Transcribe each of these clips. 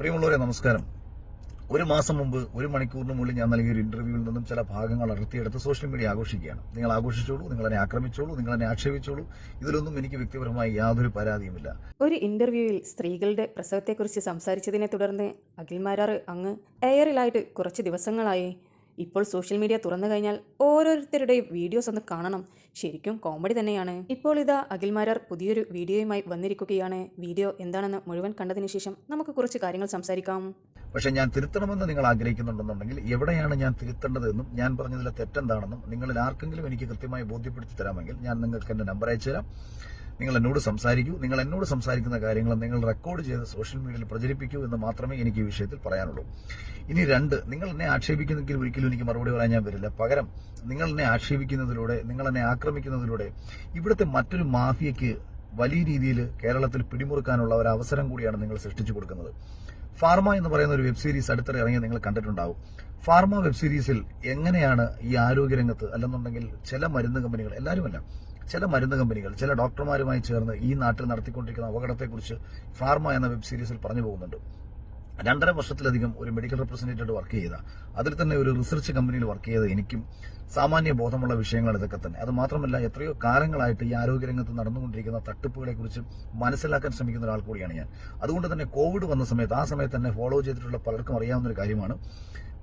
പ്രിയമുള്ളവരെ നമസ്കാരം. ഒരു മാസം മുമ്പ് 1 മണിക്കൂറിനുള്ളിൽ ഞാൻ നൽകിയ ഒരു ഇന്റർവ്യൂവിൽ നിന്നും ചില ഭാഗങ്ങൾ അടർത്തിയെടുത്ത് സോഷ്യൽ മീഡിയ ആഘോഷിക്കുകയാണ്. നിങ്ങൾ ആഘോഷിച്ചോളൂ, നിങ്ങൾ എന്നെ ആക്രമിച്ചോളൂ, നിങ്ങൾ എന്നെ ആക്ഷേപിച്ചോളൂ. ഇതിലൊന്നും എനിക്ക് വ്യക്തിപരമായി യാതൊരു പരാതിയുമില്ല. ഒരു ഇന്റർവ്യൂവിൽ സ്ത്രീകളുടെ പ്രസവത്തെക്കുറിച്ച് സംസാരിച്ചതിനെ തുടർന്ന് അഖിൽമാരാർ അങ്ങ് എയറിലായിട്ട് കുറച്ച് ദിവസങ്ങളായി. ഇപ്പോൾ സോഷ്യൽ മീഡിയ തുറന്നു കഴിഞ്ഞാൽ ഓരോരുത്തരുടെയും വീഡിയോസ് ഒന്ന് കാണണം. ശരിക്കും കോമഡി തന്നെയാണ്. ഇപ്പോൾ ഇതാ അഖിൽമാരാർ പുതിയൊരു വീഡിയോയുമായി വന്നിരിക്കുകയാണ്. വീഡിയോ എന്താണെന്ന് മുഴുവൻ കണ്ടതിന് ശേഷം നമുക്ക് കുറച്ച് കാര്യങ്ങൾ സംസാരിക്കാം. പക്ഷെ ഞാൻ തിരുത്തണമെന്ന് നിങ്ങൾ ആഗ്രഹിക്കുന്നുണ്ടെന്നുണ്ടെങ്കിൽ എവിടെയാണ് ഞാൻ തിരുത്തേണ്ടതെന്നും ഞാൻ പറഞ്ഞതിലെ തെറ്റെന്താണെന്നും നിങ്ങളിൽ ആർക്കെങ്കിലും എനിക്ക് കൃത്യമായി ബോധ്യപ്പെടുത്തി തരാമെങ്കിൽ ഞാൻ നിങ്ങൾക്ക് എൻ്റെ നമ്പർ അയച്ചു തരാം. നിങ്ങൾ എന്നോട് സംസാരിക്കൂ. നിങ്ങൾ എന്നോട് സംസാരിക്കുന്ന കാര്യങ്ങൾ നിങ്ങൾ റെക്കോർഡ് ചെയ്ത് സോഷ്യൽ മീഡിയയിൽ പ്രചരിപ്പിക്കൂ എന്ന് മാത്രമേ എനിക്ക് ഈ വിഷയത്തിൽ പറയാനുള്ളൂ. ഇനി 2, നിങ്ങൾ എന്നെ ആക്ഷേപിക്കുന്നെങ്കിൽ ഒരിക്കലും എനിക്ക് മറുപടി പറയാൻ ഞാൻ വരില്ല. പകരം നിങ്ങൾ എന്നെ ആക്ഷേപിക്കുന്നതിലൂടെ, നിങ്ങൾ എന്നെ ആക്രമിക്കുന്നതിലൂടെ ഇവിടുത്തെ മറ്റൊരു മാഫിയയ്ക്ക് വലിയ രീതിയിൽ കേരളത്തിൽ പിടിമുറുക്കാനുള്ള ഒരു അവസരം കൂടിയാണ് നിങ്ങൾ സൃഷ്ടിച്ചു കൊടുക്കുന്നത്. ഫാർമ എന്ന് പറയുന്ന ഒരു വെബ് സീരീസ് അടുത്തിടെ ഇറങ്ങി നിങ്ങൾ കണ്ടിട്ടുണ്ടാവും. ഫാർമ വെബ് സീരീസിൽ എങ്ങനെയാണ് ഈ ആരോഗ്യരംഗത്ത് അല്ലെന്നുണ്ടെങ്കിൽ ചില മരുന്ന് കമ്പനികൾ, എല്ലാവരുമല്ല, ചില മരുന്ന് കമ്പനികൾ ചില ഡോക്ടർമാരുമായി ചേർന്ന് ഈ നാട്ടിൽ നടത്തിക്കൊണ്ടിരിക്കുന്ന അപകടത്തെക്കുറിച്ച് ഫാർമ എന്ന വെബ് സീരീസിൽ പറഞ്ഞു പോകുന്നുണ്ട്. 2.5 വർഷത്തിലധികം ഒരു മെഡിക്കൽ റെപ്രസെന്റേറ്റീവ് വർക്ക് ചെയ്ത, അതിൽ തന്നെ ഒരു റിസർച്ച് കമ്പനിയിൽ വർക്ക് ചെയ്ത എനിക്കും സാമാന്യ ബോധമുള്ള വിഷയങ്ങൾ ഇതൊക്കെ തന്നെ. അത് മാത്രമല്ല, എത്രയോ കാലങ്ങളായിട്ട് ഈ ആരോഗ്യരംഗത്ത് നടന്നുകൊണ്ടിരിക്കുന്ന തട്ടിപ്പുകളെ കുറിച്ച് മനസ്സിലാക്കാൻ ശ്രമിക്കുന്ന ഒരാൾ കൂടിയാണ് ഞാൻ. അതുകൊണ്ട് തന്നെ കോവിഡ് വന്ന സമയത്ത്, ആ സമയത്ത് തന്നെ ഫോളോ ചെയ്തിട്ടുള്ള പലർക്കും അറിയാവുന്ന ഒരു കാര്യമാണ്,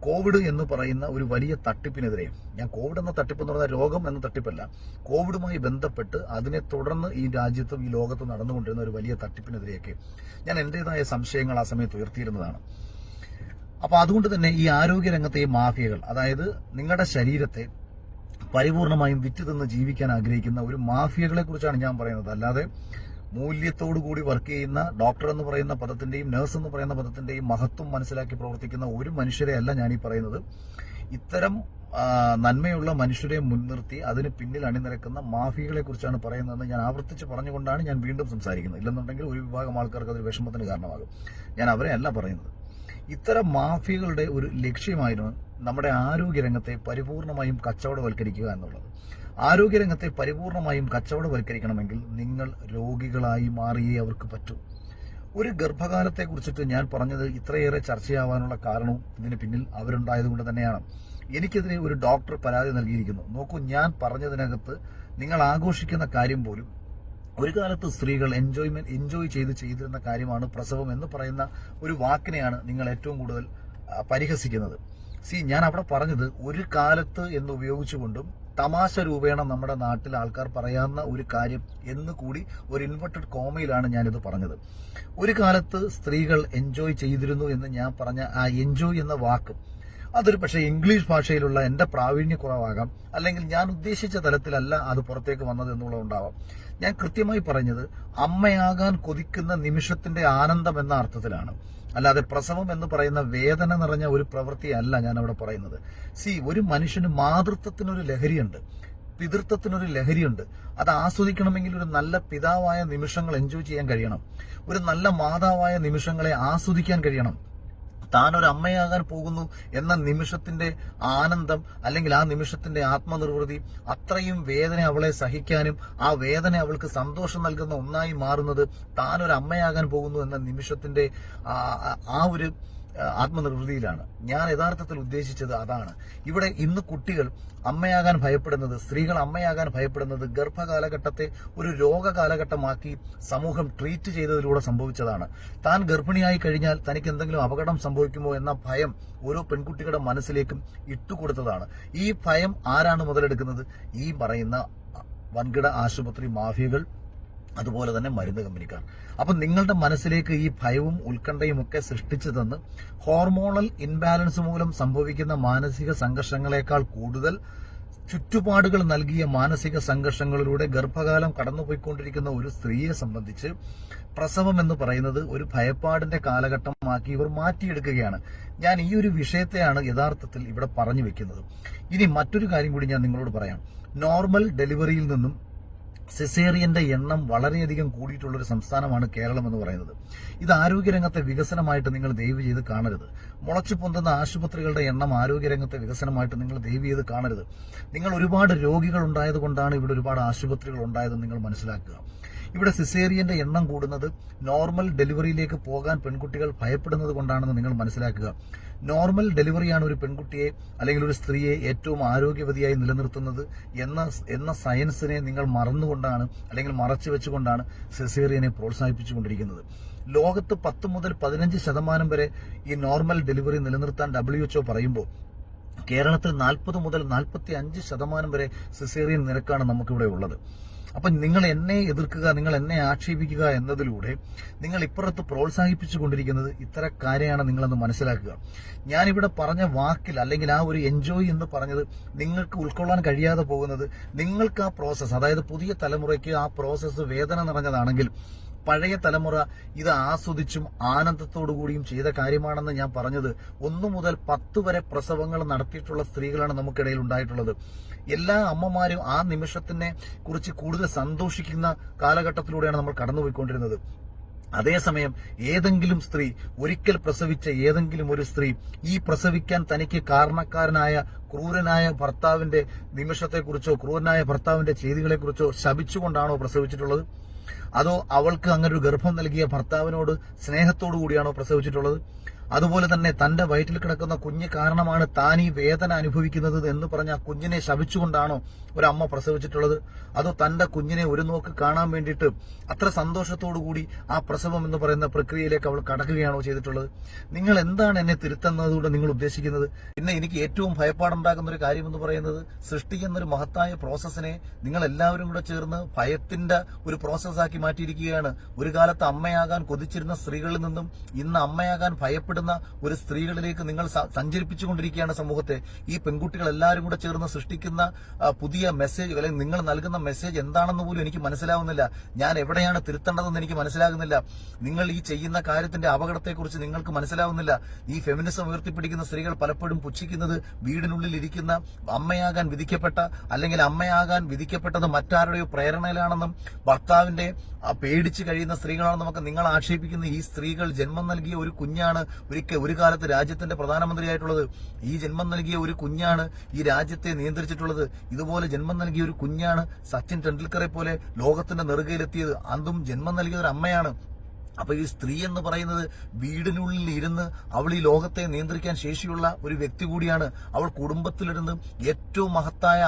കോവിഡ് എന്ന് പറയുന്ന ഒരു വലിയ തട്ടിപ്പിനെതിരെ, ഞാൻ കോവിഡ് എന്ന തട്ടിപ്പ് എന്ന് പറഞ്ഞാൽ രോഗം എന്ന തട്ടിപ്പല്ല, കോവിഡുമായി ബന്ധപ്പെട്ട് അതിനെ തുടർന്ന് ഈ രാജ്യത്തും ഈ ലോകത്തും നടന്നുകൊണ്ടിരുന്ന ഒരു വലിയ തട്ടിപ്പിനെതിരെയൊക്കെ ഞാൻ എന്റേതായ സംശയങ്ങൾ ആ സമയത്ത് ഉയർത്തിയിരുന്നതാണ്. അപ്പൊ അതുകൊണ്ട് തന്നെ ഈ ആരോഗ്യരംഗത്തെ ഈ മാഫിയകൾ, അതായത് നിങ്ങളുടെ ശരീരത്തെ പരിപൂർണമായും വിറ്റ് തിന്ന് ജീവിക്കാൻ ആഗ്രഹിക്കുന്ന ഒരു മാഫിയകളെ കുറിച്ചാണ് ഞാൻ പറയുന്നത്. അല്ലാതെ മൂല്യത്തോടു കൂടി വർക്ക് ചെയ്യുന്ന ഡോക്ടർ എന്ന് പറയുന്ന പദത്തിന്റെയും നഴ്സ് എന്ന് പറയുന്ന പദത്തിന്റെയും മഹത്വം മനസ്സിലാക്കി പ്രവർത്തിക്കുന്ന ഒരു മനുഷ്യരെ അല്ല ഞാൻ ഈ പറയുന്നത്. ഇത്തരം നന്മയുള്ള മനുഷ്യരെ മുൻനിർത്തി അതിന് പിന്നിൽ അണിനിരക്കുന്ന മാഫിയകളെ കുറിച്ചാണ് പറയുന്നതെന്ന് ഞാൻ ആവർത്തിച്ച് പറഞ്ഞുകൊണ്ടാണ് ഞാൻ വീണ്ടും സംസാരിക്കുന്നത്. ഇല്ലെന്നുണ്ടെങ്കിൽ ഒരു വിഭാഗം ആൾക്കാർക്ക് അതൊരു വിഷമത്തിന് കാരണമാകും. ഞാൻ അവരെ അല്ല പറയുന്നത്. ഇത്തരം മാഫിയകളുടെ ഒരു ലക്ഷ്യമായിരുന്നു നമ്മുടെ ആരോഗ്യരംഗത്തെ പരിപൂർണമായും കച്ചവടവൽക്കരിക്കുക എന്നുള്ളത്. ആരോഗ്യരംഗത്തെ പരിപൂർണമായും കച്ചവടവൽക്കരിക്കണമെങ്കിൽ നിങ്ങൾ രോഗികളായി മാറിയേ അവർക്ക് പറ്റൂ. ഒരു ഗർഭകാലത്തെ കുറിച്ചിട്ട് ഞാൻ പറഞ്ഞത് ഇത്രയേറെ ചർച്ചയാവാനുള്ള കാരണവും ഇതിന് പിന്നിൽ അവരുണ്ടായതുകൊണ്ട് തന്നെയാണ്. എനിക്കെതിരെ ഒരു ഡോക്ടർ പരാതി നൽകിയിരിക്കുന്നു. നോക്കൂ, ഞാൻ പറഞ്ഞതിനകത്ത് നിങ്ങൾ ആഘോഷിക്കുന്ന കാര്യം പോലും ഒരു കാലത്ത് സ്ത്രീകൾ എൻജോയ് ചെയ്തിരുന്ന കാര്യമാണ് പ്രസവം എന്ന് പറയുന്ന ഒരു വാക്കിനെയാണ് നിങ്ങൾ ഏറ്റവും കൂടുതൽ പരിഹസിക്കുന്നത്. ഞാൻ അവിടെ പറഞ്ഞത് ഒരു കാലത്ത് എന്ന് ഉപയോഗിച്ചുകൊണ്ടും തമാശ രൂപേണ നമ്മുടെ നാട്ടിൽ ആൾക്കാർ പറയാവുന്ന ഒരു കാര്യം എന്ന് കൂടി ഒരു ഇൻവെർട്ടഡ് കോമയിലാണ് ഞാനിത് പറഞ്ഞത്. ഒരു കാലത്ത് സ്ത്രീകൾ എൻജോയ് ചെയ്തിരുന്നു എന്ന് ഞാൻ പറഞ്ഞ ആ എൻജോയ് എന്ന വാക്ക്, അതൊരു പക്ഷേ ഇംഗ്ലീഷ് ഭാഷയിലുള്ള എന്റെ പ്രാവീണ്യക്കുറവാകാം, അല്ലെങ്കിൽ ഞാൻ ഉദ്ദേശിച്ച തലത്തിലല്ല അത് പുറത്തേക്ക് വന്നത് എന്നുള്ളതുണ്ടാവാം. ഞാൻ കൃത്യമായി പറഞ്ഞത് അമ്മയാകാൻ കൊതിക്കുന്ന നിമിഷത്തിന്റെ ആനന്ദം എന്ന അർത്ഥത്തിലാണ്. അല്ലാതെ പ്രസവം എന്ന് പറയുന്ന വേദന നിറഞ്ഞ ഒരു പ്രവൃത്തിയല്ല ഞാൻ അവിടെ പറയുന്നത്. ഒരു മനുഷ്യന് മാതൃത്വത്തിനൊരു ലഹരിയുണ്ട്, പിതൃത്വത്തിനൊരു ലഹരിയുണ്ട്. അത് ആസ്വദിക്കണമെങ്കിൽ ഒരു നല്ല പിതാവായ നിമിഷങ്ങൾ എൻജോയ് ചെയ്യാൻ കഴിയണം. ഒരു നല്ല മാതാവായ നിമിഷങ്ങളെ ആസ്വദിക്കാൻ കഴിയണം. താൻ ഒരു അമ്മയാകാൻ പോകുന്നു എന്ന നിമിഷത്തിന്റെ ആനന്ദം, അല്ലെങ്കിൽ ആ നിമിഷത്തിന്റെ ആത്മനിർവൃതി, അത്രയും വേദന അവളെ സഹിക്കാനും ആ വേദന അവൾക്ക് സന്തോഷം നൽകുന്ന ഒന്നായി മാറുന്നത് താൻ ഒരു അമ്മയാകാൻ പോകുന്നു എന്ന നിമിഷത്തിന്റെ ആ ഒരു ആത്മനിർവൃതിയിലാണ്. ഞാൻ യഥാർത്ഥത്തിൽ ഉദ്ദേശിച്ചത് അതാണ്. ഇവിടെ ഇന്ന് കുട്ടികൾ അമ്മയാകാൻ ഭയപ്പെടുന്നത്, സ്ത്രീകൾ അമ്മയാകാൻ ഭയപ്പെടുന്നത് ഗർഭകാലഘട്ടത്തെ ഒരു രോഗകാലഘട്ടമാക്കി സമൂഹം ട്രീറ്റ് ചെയ്തതിലൂടെ സംഭവിച്ചതാണ്. താൻ ഗർഭിണിയായി കഴിഞ്ഞാൽ തനിക്ക് എന്തെങ്കിലും അപകടം സംഭവിക്കുമോ എന്ന ഭയം ഓരോ പെൺകുട്ടികളുടെ മനസ്സിലേക്കും ഇട്ടുകൊടുത്തതാണ്. ഈ ഭയം ആരാണ് മുതലെടുക്കുന്നത്? ഈ പറയുന്ന വൻകിട ആശുപത്രി മാഫിയകൾ, അതുപോലെ തന്നെ മരുന്ന് കമ്പനിക്കാർ. അപ്പൊ നിങ്ങളുടെ മനസ്സിലേക്ക് ഈ ഭയവും ഉത്കണ്ഠയും ഒക്കെ സൃഷ്ടിച്ചു തന്ന് ഹോർമോണൽ ഇൻബാലൻസ് മൂലം സംഭവിക്കുന്ന മാനസിക സംഘർഷങ്ങളെക്കാൾ കൂടുതൽ ചുറ്റുപാടുകൾ നൽകിയ മാനസിക സംഘർഷങ്ങളിലൂടെ ഗർഭകാലം കടന്നുപോയിക്കൊണ്ടിരിക്കുന്ന ഒരു സ്ത്രീയെ സംബന്ധിച്ച് പ്രസവം എന്ന് പറയുന്നത് ഒരു ഭയപ്പാടിന്റെ കാലഘട്ടമാക്കി ഇവർ മാറ്റിയെടുക്കുകയാണ്. ഞാൻ ഈ ഒരു വിഷയത്തെയാണ് യഥാർത്ഥത്തിൽ ഇവിടെ പറഞ്ഞു വെക്കുന്നത്. ഇനി മറ്റൊരു കാര്യം കൂടി ഞാൻ നിങ്ങളോട് പറയാം. നോർമൽ ഡെലിവറിയിൽ നിന്നും സിസേറിയന്റെ എണ്ണം വളരെയധികം കൂടിയിട്ടുള്ള ഒരു സംസ്ഥാനമാണ് കേരളം എന്ന് പറയുന്നത്. ഇത് ആരോഗ്യരംഗത്തെ വികസനമായിട്ട് നിങ്ങൾ ദയവ് ചെയ്ത് കാണരുത്. മുളച്ചു പൊന്തുന്ന ആശുപത്രികളുടെ എണ്ണം ആരോഗ്യരംഗത്തെ വികസനമായിട്ട് നിങ്ങൾ ദയവ് ചെയ്ത് കാണരുത്. നിങ്ങൾ ഒരുപാട് രോഗികൾ ഉണ്ടായത് കൊണ്ടാണ് ഇവിടെ ഒരുപാട് ആശുപത്രികൾ ഉണ്ടായതെന്ന് നിങ്ങൾ മനസ്സിലാക്കുക. ഇവിടെ സിസേറിയന്റെ എണ്ണം കൂടുന്നത് നോർമൽ ഡെലിവറിയിലേക്ക് പോകാൻ പെൺകുട്ടികൾ ഭയപ്പെടുന്നത് കൊണ്ടാണെന്ന് നിങ്ങൾ മനസ്സിലാക്കുക. നോർമൽ ഡെലിവറിയാണ് ഒരു പെൺകുട്ടിയെ അല്ലെങ്കിൽ ഒരു സ്ത്രീയെ ഏറ്റവും ആരോഗ്യവതിയായി നിലനിർത്തുന്നത് എന്ന സയൻസിനെ നിങ്ങൾ മറന്നുകൊണ്ടാണ് അല്ലെങ്കിൽ മറച്ചു വെച്ചുകൊണ്ടാണ് സിസേറിയനെ പ്രോത്സാഹിപ്പിച്ചുകൊണ്ടിരിക്കുന്നത്. ലോകത്ത് 10 മുതൽ 15% വരെ ഈ നോർമൽ ഡെലിവറി നിലനിർത്താൻ WHO പറയുമ്പോൾ കേരളത്തിൽ 40 മുതൽ 45% വരെ സിസേറിയൻ നിരക്കാണ് നമുക്കിവിടെ ഉള്ളത്. അപ്പം നിങ്ങൾ എന്നെ എതിർക്കുക, നിങ്ങൾ എന്നെ ആക്ഷേപിക്കുക എന്നതിലൂടെ നിങ്ങൾ ഇപ്പുറത്ത് പ്രോത്സാഹിപ്പിച്ചുകൊണ്ടിരിക്കുന്നത് ഇത്തരക്കാരെയാണ് നിങ്ങളെന്ന് മനസ്സിലാക്കുക. ഞാനിവിടെ പറഞ്ഞ വാക്കിൽ അല്ലെങ്കിൽ ആ ഒരു എൻജോയ് എന്ന് പറഞ്ഞത് നിങ്ങൾക്ക് ഉൾക്കൊള്ളാൻ കഴിയാതെ പോകുന്നത് നിങ്ങൾക്ക് ആ പ്രോസസ്സ്, അതായത് പുതിയ തലമുറയ്ക്ക് ആ പ്രോസസ്സ് വേദന നിറഞ്ഞതാണെങ്കിൽ പഴയ തലമുറ ഇത് ആസ്വദിച്ചും ആനന്ദത്തോടു കൂടിയും ചെയ്ത കാര്യമാണെന്ന് ഞാൻ പറഞ്ഞത്. 1 മുതൽ 10 വരെ പ്രസവങ്ങൾ നടത്തിയിട്ടുള്ള സ്ത്രീകളാണ് നമുക്കിടയിൽ ഉണ്ടായിട്ടുള്ളത്. എല്ലാ അമ്മമാരും ആ നിമിഷത്തിനെ കുറിച്ച് കൂടുതൽ സന്തോഷിക്കുന്ന കാലഘട്ടത്തിലൂടെയാണ് നമ്മൾ കടന്നുപോയിക്കൊണ്ടിരുന്നത്. അതേസമയം ഏതെങ്കിലും സ്ത്രീ, ഒരിക്കൽ പ്രസവിച്ച ഏതെങ്കിലും ഒരു സ്ത്രീ ഈ പ്രസവിക്കാൻ തനിക്ക് കാരണക്കാരനായ ക്രൂരനായ ഭർത്താവിന്റെ നിമിഷത്തെക്കുറിച്ചോ ക്രൂരനായ ഭർത്താവിന്റെ ചെയ്തികളെക്കുറിച്ചോ ശപിച്ചുകൊണ്ടാണോ പ്രസവിച്ചിട്ടുള്ളത്? അതോ അവൾക്ക് അങ്ങനെ ഒരു ഗർഭം നൽകിയ ഭർത്താവിനോട് സ്നേഹത്തോടു കൂടിയാണോ പ്രസവിച്ചിട്ടുള്ളത്? അതുപോലെ തന്നെ തന്റെ വയറ്റിൽ കിടക്കുന്ന കുഞ്ഞ് കാരണമാണ് താൻ ഈ വേദന അനുഭവിക്കുന്നത് എന്ന് പറഞ്ഞ ആ കുഞ്ഞിനെ ശപിച്ചുകൊണ്ടാണോ ഒരമ്മ പ്രസവിച്ചിട്ടുള്ളത്? അതോ തന്റെ കുഞ്ഞിനെ ഒരു നോക്ക് കാണാൻ വേണ്ടിയിട്ട് അത്ര സന്തോഷത്തോടു കൂടി ആ പ്രസവം എന്ന് പറയുന്ന പ്രക്രിയയിലേക്ക് അവൾ കടക്കുകയാണോ ചെയ്തിട്ടുള്ളത്? നിങ്ങൾ എന്താണ് എന്നെ തിരുത്തുന്നതുകൊണ്ട് നിങ്ങൾ ഉദ്ദേശിക്കുന്നത്? പിന്നെ എനിക്ക് ഏറ്റവും ഭയപ്പാടുണ്ടാക്കുന്ന ഒരു കാര്യം എന്ന് പറയുന്നത്, സൃഷ്ടിക്കുന്നൊരു മഹത്തായ പ്രോസസ്സിനെ നിങ്ങൾ എല്ലാവരും കൂടെ ചേർന്ന് ഭയത്തിന്റെ ഒരു പ്രോസസ്സാക്കി മാറ്റിയിരിക്കുകയാണ്. ഒരു കാലത്ത് അമ്മയാകാൻ കൊതിച്ചിരുന്ന സ്ത്രീകളിൽ നിന്നും ഇന്ന് അമ്മയാകാൻ ഭയപ്പെടുന്ന ഒരു സ്ത്രീകളിലേക്ക് നിങ്ങൾ സഞ്ചരിപ്പിച്ചുകൊണ്ടിരിക്കുകയാണ് സമൂഹത്തെ. ഈ പെൺകുട്ടികൾ എല്ലാവരും കൂടെ ചേർന്ന് സൃഷ്ടിക്കുന്ന പുതിയ മെസ്സേജ് അല്ലെങ്കിൽ നിങ്ങൾ നൽകുന്ന മെസ്സേജ് എന്താണെന്ന് പോലും എനിക്ക് മനസ്സിലാവുന്നില്ല. ഞാൻ എവിടെയാണ് തിരുത്തേണ്ടതെന്ന് എനിക്ക് മനസ്സിലാകുന്നില്ല. നിങ്ങൾ ഈ ചെയ്യുന്ന കാര്യത്തിന്റെ അപകടത്തെക്കുറിച്ച് നിങ്ങൾക്ക് മനസ്സിലാവുന്നില്ല. ഈ ഫെമിനിസം ഉയർത്തിപ്പിടിക്കുന്ന സ്ത്രീകൾ പലപ്പോഴും പുച്ഛിക്കുന്നത് വീടിനുള്ളിൽ ഇരിക്കുന്ന അമ്മയാകാൻ വിധിക്കപ്പെട്ട അല്ലെങ്കിൽ അമ്മയാകാൻ വിധിക്കപ്പെട്ടത് മറ്റാരുടെയോ പ്രേരണയിലാണെന്നും ഭർത്താവിന്റെ പേടിച്ച് കഴിയുന്ന സ്ത്രീകളാണെന്നൊക്കെ നിങ്ങൾ ആക്ഷേപിക്കുന്ന ഈ സ്ത്രീകൾ ജന്മം നൽകിയ ഒരു കുഞ്ഞാണ് ഒരു കാലത്ത് രാജ്യത്തിന്റെ പ്രധാനമന്ത്രിയായിട്ടുള്ളത്. ഈ ജന്മം നൽകിയ ഒരു കുഞ്ഞാണ് ഈ രാജ്യത്തെ നിയന്ത്രിച്ചിട്ടുള്ളത്. ഇതുപോലെ ജന്മം നൽകിയ ഒരു കുഞ്ഞാണ് സച്ചിൻ ടെണ്ടുൽക്കറെ പോലെ ലോകത്തിന്റെ നെറുകയിലെത്തിയത്. അതും ജന്മം നൽകിയ ഒരു അമ്മയാണ്. അപ്പൊ ഈ സ്ത്രീ എന്ന് പറയുന്നത് വീടിനുള്ളിൽ ഇരുന്ന് അവൾ ഈ ലോകത്തെ നിയന്ത്രിക്കാൻ ശേഷിയുള്ള ഒരു വ്യക്തി കൂടിയാണ്. അവൾ കുടുംബത്തിലിരുന്ന് ഏറ്റവും മഹത്തായ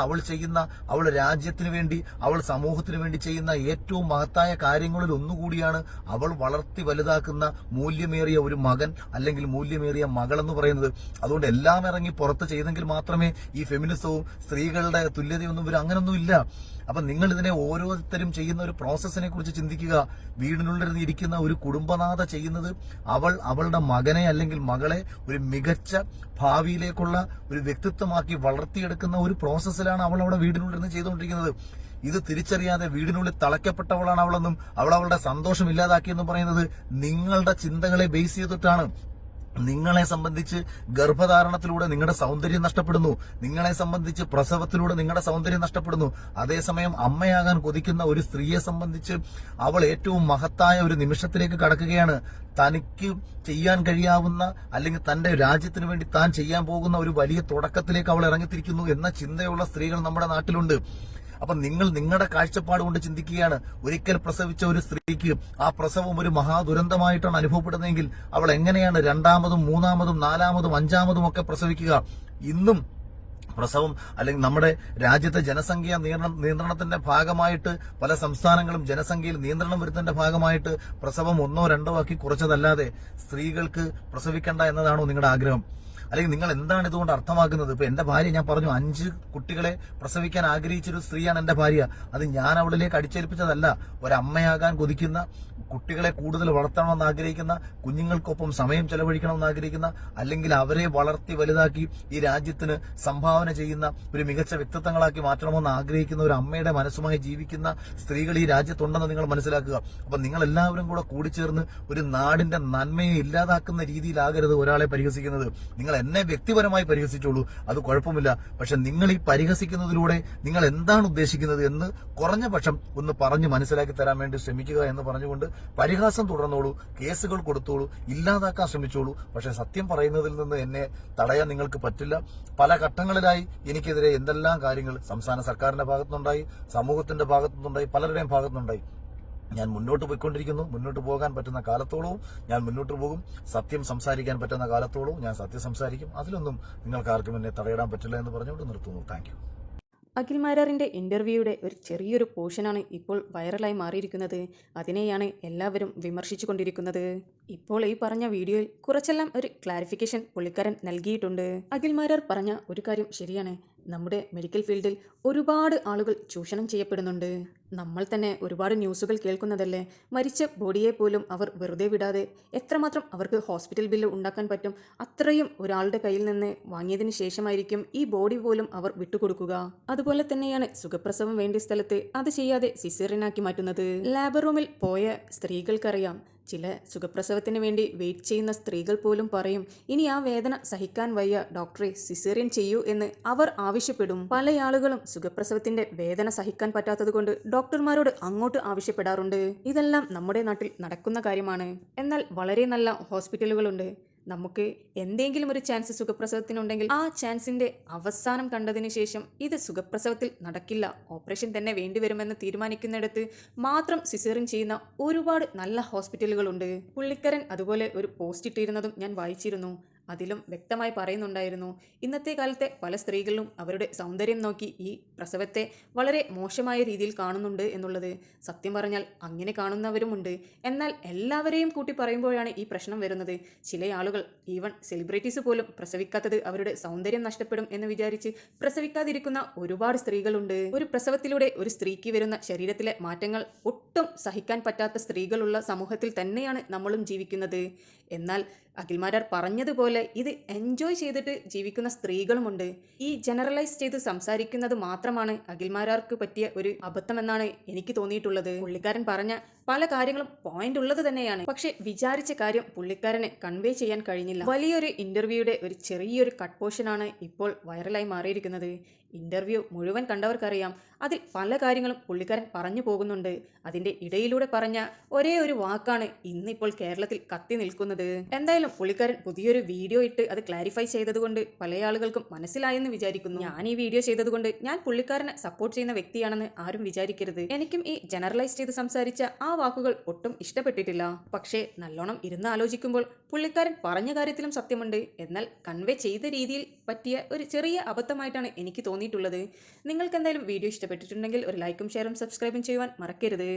അവൾ രാജ്യത്തിന് വേണ്ടി, അവൾ സമൂഹത്തിന് വേണ്ടി ചെയ്യുന്ന ഏറ്റവും മഹത്തായ കാര്യങ്ങളിൽ ഒന്നുകൂടിയാണ് അവൾ വളർത്തി വലുതാക്കുന്ന മൂല്യമേറിയ ഒരു മകൻ അല്ലെങ്കിൽ മൂല്യമേറിയ മകൾ എന്ന് പറയുന്നത്. അതുകൊണ്ട് എല്ലാം ഇറങ്ങി പുറത്ത് ചെയ്തെങ്കിൽ മാത്രമേ ഈ ഫെമിനിസവും സ്ത്രീകളുടെ തുല്യതയൊന്നും വരും. അങ്ങനൊന്നും ഇല്ല. അപ്പൊ നിങ്ങൾ ഇതിനെ ഓരോരുത്തരും ചെയ്യുന്ന ഒരു പ്രോസസ്സിനെ കുറിച്ച് ചിന്തിക്കുക. വീടിനുള്ളിൽ ഇരിക്കുന്ന ഒരു കുടുംബനാഥ ചെയ്യുന്നത് അവളുടെ മകനെ അല്ലെങ്കിൽ മകളെ ഒരു മികച്ച ഭാവിയിലേക്കുള്ള ഒരു വ്യക്തിത്വമാക്കി വളർത്തിയെടുക്കുന്ന ഒരു പ്രോസസ്സിലാണ് അവൾ അവിടെ വീടിനുള്ളിൽ ചെയ്തുകൊണ്ടിരിക്കുന്നത്. ഇത് തിരിച്ചറിയാതെ വീടിനുള്ളിൽ തളയ്ക്കപ്പെട്ടവളാണ് അവളെന്നും അവളുടെ സന്തോഷം ഇല്ലാതാക്കിയെന്നും പറയുന്നത് നിങ്ങളുടെ ചിന്തകളെ ബേസ് ചെയ്തിട്ടാണ്. നിങ്ങളെ സംബന്ധിച്ച് ഗർഭധാരണത്തിലൂടെ നിങ്ങളുടെ സൗന്ദര്യം നഷ്ടപ്പെടുന്നു. നിങ്ങളെ സംബന്ധിച്ച് പ്രസവത്തിലൂടെ നിങ്ങളുടെ സൗന്ദര്യം നഷ്ടപ്പെടുന്നു. അതേസമയം അമ്മയാകാൻ കൊതിക്കുന്ന ഒരു സ്ത്രീയെ സംബന്ധിച്ച് അവൾ ഏറ്റവും മഹത്തായ ഒരു നിമിഷത്തിലേക്ക് കടക്കുകയാണ്. തനിക്ക് ചെയ്യാൻ കഴിയാവുന്ന അല്ലെങ്കിൽ തന്റെ രാജ്യത്തിന് വേണ്ടി താൻ ചെയ്യാൻ പോകുന്ന ഒരു വലിയ തുടക്കത്തിലേക്ക് അവൾ ഇറങ്ങിത്തിരിക്കുന്നു എന്ന ചിന്തയുള്ള സ്ത്രീകൾ നമ്മുടെ നാട്ടിലുണ്ട്. അപ്പൊ നിങ്ങൾ നിങ്ങളുടെ കാഴ്ചപ്പാട് കൊണ്ട് ചിന്തിക്കുകയാണ്. ഒരിക്കൽ പ്രസവിച്ച ഒരു സ്ത്രീക്ക് ആ പ്രസവം ഒരു മഹാദുരന്തമായിട്ടാണ് അനുഭവപ്പെടുന്നതെങ്കിൽ അവൾ എങ്ങനെയാണ് 2ാമതും 3ാമതും 4ാമതും 5ാമതും ഒക്കെ പ്രസവിക്കുക? ഇന്നും പ്രസവം അല്ലെങ്കിൽ നമ്മുടെ രാജ്യത്തെ ജനസംഖ്യ നിയന്ത്രണത്തിന്റെ ഭാഗമായിട്ട് പല സംസ്ഥാനങ്ങളും ജനസംഖ്യയിൽ നിയന്ത്രണം വരുന്നതിന്റെ ഭാഗമായിട്ട് പ്രസവം 1ഓ 2ഓ ആക്കി കുറച്ചതല്ലാതെ സ്ത്രീകൾക്ക് പ്രസവിക്കണ്ട എന്നതാണോ നിങ്ങളുടെ ആഗ്രഹം? അല്ലെങ്കിൽ നിങ്ങൾ എന്താണ് ഇതുകൊണ്ട് അർത്ഥമാക്കുന്നത്? ഇപ്പൊ എന്റെ ഭാര്യ, ഞാൻ പറഞ്ഞു 5 കുട്ടികളെ പ്രസവിക്കാൻ ആഗ്രഹിച്ചൊരു സ്ത്രീയാണ് എന്റെ ഭാര്യ. അത് ഞാൻ അവളിലേക്ക് അടിച്ചേൽപ്പിച്ചതല്ല. ഒരമ്മയാകാൻ കൊതിക്കുന്ന, കുട്ടികളെ കൂടുതൽ വളർത്തണമെന്ന് ആഗ്രഹിക്കുന്ന, കുഞ്ഞുങ്ങൾക്കൊപ്പം സമയം ചെലവഴിക്കണമെന്ന് ആഗ്രഹിക്കുന്ന, അല്ലെങ്കിൽ അവരെ വളർത്തി വലുതാക്കി ഈ രാജ്യത്തിന് സംഭാവന ചെയ്യുന്ന ഒരു മികച്ച വ്യക്തിത്വങ്ങളാക്കി മാറ്റണമെന്ന് ആഗ്രഹിക്കുന്ന ഒരു അമ്മയുടെ മനസ്സുമായി ജീവിക്കുന്ന സ്ത്രീകൾ ഈ രാജ്യത്തുണ്ടെന്ന് നിങ്ങൾ മനസ്സിലാക്കുക. അപ്പൊ നിങ്ങൾ എല്ലാവരും കൂടെ കൂടിച്ചേർന്ന് ഒരു നാടിന്റെ നന്മയെ ഇല്ലാതാക്കുന്ന രീതിയിലാകരുത് ഒരാളെ പരിഹസിക്കുന്നത്. നിങ്ങൾ എന്നെ വ്യക്തിപരമായി പരിഹസിച്ചോളൂ, അത് കുഴപ്പമില്ല. പക്ഷെ നിങ്ങൾ ഈ പരിഹസിക്കുന്നതിലൂടെ നിങ്ങൾ എന്താണ് ഉദ്ദേശിക്കുന്നത് എന്ന് കുറഞ്ഞ പക്ഷം ഒന്ന് പറഞ്ഞ് മനസ്സിലാക്കി തരാൻ വേണ്ടി ശ്രമിക്കുക എന്ന് പറഞ്ഞുകൊണ്ട് പരിഹാസം തുടർന്നോളൂ, കേസുകൾ കൊടുത്തോളൂ, ഇല്ലാതാക്കാൻ ശ്രമിച്ചോളൂ. പക്ഷെ സത്യം പറയുന്നതിൽ നിന്ന് എന്നെ തടയാൻ നിങ്ങൾക്ക് പറ്റില്ല. പല ഘട്ടങ്ങളിലായി എനിക്കെതിരെ എന്തെല്ലാം കാര്യങ്ങൾ സംസ്ഥാന സർക്കാരിന്റെ ഭാഗത്തുനിന്നുണ്ടായി, സമൂഹത്തിന്റെ ഭാഗത്തുനിന്നുണ്ടായി, പലരുടെയും ഭാഗത്തുനിന്നുണ്ടായി. ഞാൻ മുന്നോട്ട് പോയിക്കൊണ്ടിരിക്കുന്നു. മുന്നോട്ട് പോകാൻ പറ്റുന്ന കാലത്തോളവും ഞാൻ മുന്നോട്ട് പോകും. സത്യം സംസാരിക്കാൻ പറ്റുന്ന കാലത്തോളവും ഞാൻ സത്യം സംസാരിക്കും. അതിലൊന്നും നിങ്ങൾക്ക് ആർക്കും എന്നെ തടയിടാൻ പറ്റില്ല എന്ന് പറഞ്ഞുകൊണ്ട് നിർത്തുന്നു. Thank you. അഖിൽ മാരാറിൻ്റെ ഇൻ്റർവ്യൂയുടെ ഒരു ചെറിയൊരു പോർഷനാണ് ഇപ്പോൾ വൈറലായി മാറിയിരിക്കുന്നത്. അതിനെയാണ് എല്ലാവരും വിമർശിച്ചു കൊണ്ടിരിക്കുന്നത്. ഇപ്പോൾ ഈ പറഞ്ഞ വീഡിയോയിൽ കുറച്ചെല്ലാം ഒരു ക്ലാരിഫിക്കേഷൻ പുള്ളിക്കാരൻ നൽകിയിട്ടുണ്ട്. അഖിൽ മാരാർ പറഞ്ഞ ഒരു കാര്യം ശരിയാണ്. നമ്മുടെ മെഡിക്കൽ ഫീൽഡിൽ ഒരുപാട് ആളുകൾ ചൂഷണം ചെയ്യപ്പെടുന്നുണ്ട്. നമ്മൾ തന്നെ ഒരുപാട് ന്യൂസുകൾ കേൾക്കുന്നതല്ലേ. മരിച്ച ബോഡിയെ പോലും അവർ വെറുതെ വിടാതെ എത്രമാത്രം അവർക്ക് ഹോസ്പിറ്റൽ ബില്ല് ഉണ്ടാക്കാൻ പറ്റും അത്രയും ഒരാളുടെ കയ്യിൽ നിന്ന് വാങ്ങിയതിന് ശേഷമായിരിക്കും ഈ ബോഡി പോലും അവർ വിട്ടുകൊടുക്കുക. അതുപോലെ തന്നെയാണ് സുഖപ്രസവം വേണ്ട സ്ഥലത്ത് അത് ചെയ്യാതെ സിസേറിയനാക്കി മാറ്റുന്നത്. ലേബർ റൂമിൽ പോയ സ്ത്രീകൾക്കറിയാം. ചില സുഖപ്രസവത്തിന് വേണ്ടി വെയിറ്റ് ചെയ്യുന്ന സ്ത്രീകൾ പോലും പറയും, ഇനി ആ വേദന സഹിക്കാൻ വയ്യ, ഡോക്ടറെ സിസേറിയൻ ചെയ്യൂ എന്ന് അവർ ആവശ്യപ്പെടും. പല ആളുകളും സുഖപ്രസവത്തിന്റെ വേദന സഹിക്കാൻ പറ്റാത്തത് കൊണ്ട് ഡോക്ടർമാരോട് അങ്ങോട്ട് ആവശ്യപ്പെടാറുണ്ട്. ഇതെല്ലാം നമ്മുടെ നാട്ടിൽ നടക്കുന്ന കാര്യമാണ്. എന്നാൽ വളരെ നല്ല ഹോസ്പിറ്റലുകളുണ്ട്. നമുക്ക് എന്തെങ്കിലും ഒരു ചാൻസ് സുഖപ്രസവത്തിനുണ്ടെങ്കിൽ ആ ചാൻസിന്റെ അവസാനം കണ്ടതിന് ശേഷം ഇത് സുഖപ്രസവത്തിൽ നടക്കില്ല, ഓപ്പറേഷൻ തന്നെ വേണ്ടിവരുമെന്ന് തീരുമാനിക്കുന്നിടത്ത് മാത്രം സിസേറിയൻ ചെയ്യുന്ന ഒരുപാട് നല്ല ഹോസ്പിറ്റലുകളുണ്ട്. പുള്ളിക്കാരൻ അതുപോലെ ഒരു പോസ്റ്റ് ഇട്ടിരുന്നതും ഞാൻ വായിച്ചിരുന്നു. അതിലും വ്യക്തമായി പറയുന്നുണ്ടായിരുന്നു, ഇന്നത്തെ കാലത്തെ പല സ്ത്രീകളിലും അവരുടെ സൗന്ദര്യം നോക്കി ഈ പ്രസവത്തെ വളരെ മോശമായ രീതിയിൽ കാണുന്നുണ്ട് എന്നുള്ളത്. സത്യം പറഞ്ഞാൽ അങ്ങനെ കാണുന്നവരുമുണ്ട്. എന്നാൽ എല്ലാവരെയും കൂട്ടി പറയുമ്പോഴാണ് ഈ പ്രശ്നം വരുന്നത്. ചില ആളുകൾ, ഈവൻ സെലിബ്രിറ്റീസ് പോലും പ്രസവിക്കാത്തത് അവരുടെ സൗന്ദര്യം നഷ്ടപ്പെടും എന്ന് വിചാരിച്ച് പ്രസവിക്കാതിരിക്കുന്ന ഒരുപാട് സ്ത്രീകളുണ്ട്. ഒരു പ്രസവത്തിലൂടെ ഒരു സ്ത്രീക്ക് വരുന്ന ശരീരത്തിലെ മാറ്റങ്ങൾ ഒട്ടും സഹിക്കാൻ പറ്റാത്ത സ്ത്രീകളുള്ള സമൂഹത്തിൽ തന്നെയാണ് നമ്മളും ജീവിക്കുന്നത്. എന്നാൽ അഖിൽ മാരാർ പറഞ്ഞതുപോലെ ഇത് എൻജോയ് ചെയ്തിട്ട് ജീവിക്കുന്ന സ്ത്രീകളുമുണ്ട്. ഈ ജനറലൈസ് ചെയ്ത് സംസാരിക്കുന്നത് മാത്രമാണ് അഖിൽ മാരാർക്ക് പറ്റിയ ഒരു അബദ്ധമെന്നാണ് എനിക്ക് തോന്നിയിട്ടുള്ളത്. പുള്ളിക്കാരൻ പറഞ്ഞ പല കാര്യങ്ങളും പോയിന്റ് ഉള്ളത് തന്നെയാണ്. പക്ഷെ വിചാരിച്ച കാര്യം പുള്ളിക്കാരന് കൺവേ ചെയ്യാൻ കഴിഞ്ഞില്ല. വലിയൊരു ഇന്റർവ്യൂയുടെ ഒരു ചെറിയൊരു കട്ട് പോർഷനാണ് ഇപ്പോൾ വൈറലായി മാറിയിരിക്കുന്നത്. ഇന്റർവ്യൂ മുഴുവൻ കണ്ടവർക്കറിയാം, അതിൽ പല കാര്യങ്ങളും പുള്ളിക്കാരൻ പറഞ്ഞു പോകുന്നുണ്ട്. അതിന്റെ ഇടയിലൂടെ പറഞ്ഞ ഒരേ ഒരു വാക്കാണ് ഇന്നിപ്പോൾ കേരളത്തിൽ കത്തി നിൽക്കുന്നത്. എന്തായാലും പുള്ളിക്കാരൻ പുതിയൊരു വീഡിയോ ഇട്ട് അത് ക്ലാരിഫൈ ചെയ്തതുകൊണ്ട് പല ആളുകൾക്കും മനസ്സിലായെന്ന് വിചാരിക്കുന്നു. ഞാൻ ഈ വീഡിയോ ചെയ്തതുകൊണ്ട് ഞാൻ പുള്ളിക്കാരനെ സപ്പോർട്ട് ചെയ്യുന്ന വ്യക്തിയാണെന്ന് ആരും വിചാരിക്കരുത്. എനിക്കും ഈ ജനറലൈസ് ചെയ്ത് സംസാരിച്ച ആ വാക്കുകൾ ഒട്ടും ഇഷ്ടപ്പെട്ടിട്ടില്ല. പക്ഷേ നല്ലോണം ഇരുന്ന് ആലോചിക്കുമ്പോൾ പുള്ളിക്കാരൻ പറഞ്ഞ കാര്യത്തിലും സത്യമുണ്ട്. എന്നാൽ കൺവേ ചെയ്ത രീതിയിൽ പറ്റിയ ഒരു ചെറിയ അബദ്ധമായിട്ടാണ് എനിക്ക് തോന്നിയിട്ടുള്ളത്. നിങ്ങൾക്ക് എന്തായാലും വീഡിയോ ഇഷ്ടപ്പെട്ടിട്ടുണ്ടെങ്കിൽ ഒരു ലൈക്കും ഷെയറും സബ്സ്ക്രൈബും ചെയ്യുവാൻ മറക്കരുത്.